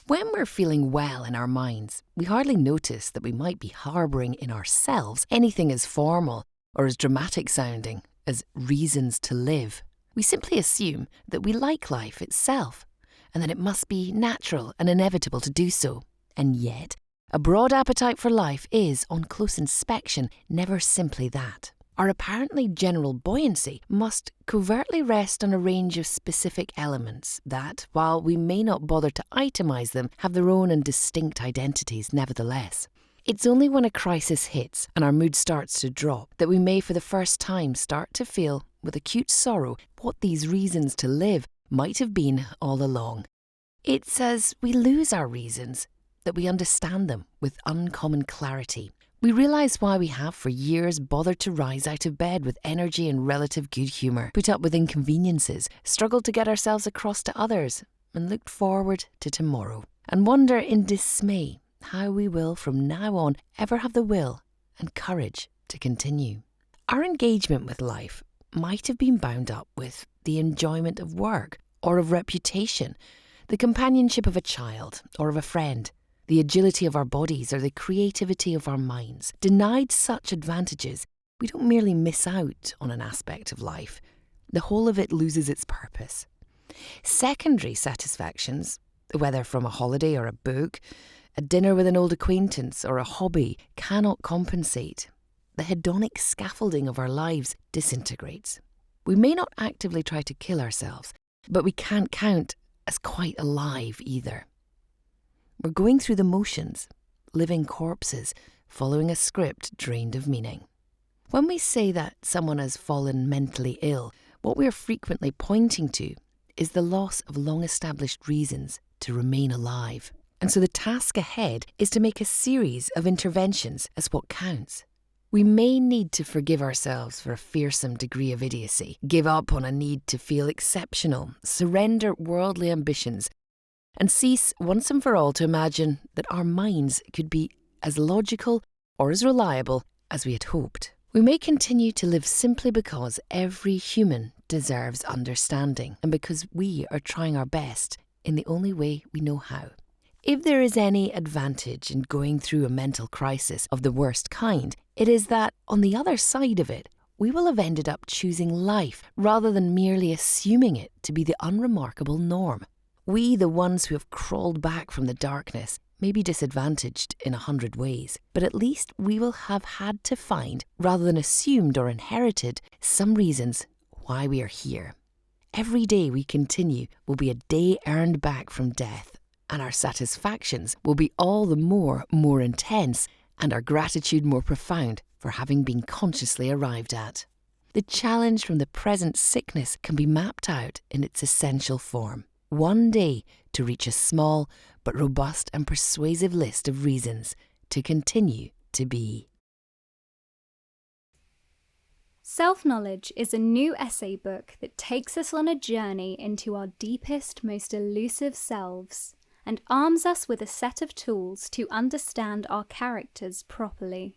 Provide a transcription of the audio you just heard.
When we're feeling well in our minds, we hardly notice that we might be harbouring in ourselves anything as formal or as dramatic sounding as reasons to live. We simply assume that we like life itself and that it must be natural and inevitable to do so. And yet, a broad appetite for life is, on close inspection, never simply that. Our apparently general buoyancy must covertly rest on a range of specific elements that, while we may not bother to itemise them, have their own and distinct identities nevertheless. It's only when a crisis hits and our mood starts to drop that we may for the first time start to feel, with acute sorrow, what these reasons to live might have been all along. It's as we lose our reasons that we understand them with uncommon clarity. We realise why we have for years bothered to rise out of bed with energy and relative good humour, put up with inconveniences, struggled to get ourselves across to others, and looked forward to tomorrow, and wonder in dismay how we will from now on ever have the will and courage to continue. Our engagement with life might have been bound up with the enjoyment of work or of reputation, the companionship of a child or of a friend, the agility of our bodies or the creativity of our minds. Denied such advantages, we don't merely miss out on an aspect of life. The whole of it loses its purpose. Secondary satisfactions, whether from a holiday or a book, a dinner with an old acquaintance or a hobby, cannot compensate. The hedonic scaffolding of our lives disintegrates. We may not actively try to kill ourselves, but we can't count as quite alive either. We're going through the motions, living corpses, following a script drained of meaning. When we say that someone has fallen mentally ill, what we are frequently pointing to is the loss of long-established reasons to remain alive. And so the task ahead is to make a series of interventions as what counts. We may need to forgive ourselves for a fearsome degree of idiocy, give up on a need to feel exceptional, surrender worldly ambitions, and cease once and for all to imagine that our minds could be as logical or as reliable as we had hoped. We may continue to live simply because every human deserves understanding and because we are trying our best in the only way we know how. If there is any advantage in going through a mental crisis of the worst kind, it is that, on the other side of it, we will have ended up choosing life rather than merely assuming it to be the unremarkable norm. We, the ones who have crawled back from the darkness, may be disadvantaged in 100 ways, but at least we will have had to find, rather than assumed or inherited, some reasons why we are here. Every day we continue will be a day earned back from death, and our satisfactions will be all the more intense, and our gratitude more profound for having been consciously arrived at. The challenge from the present sickness can be mapped out in its essential form. One day to reach a small but robust and persuasive list of reasons to continue to be. Self-Knowledge is a new essay book that takes us on a journey into our deepest, most elusive selves and arms us with a set of tools to understand our characters properly.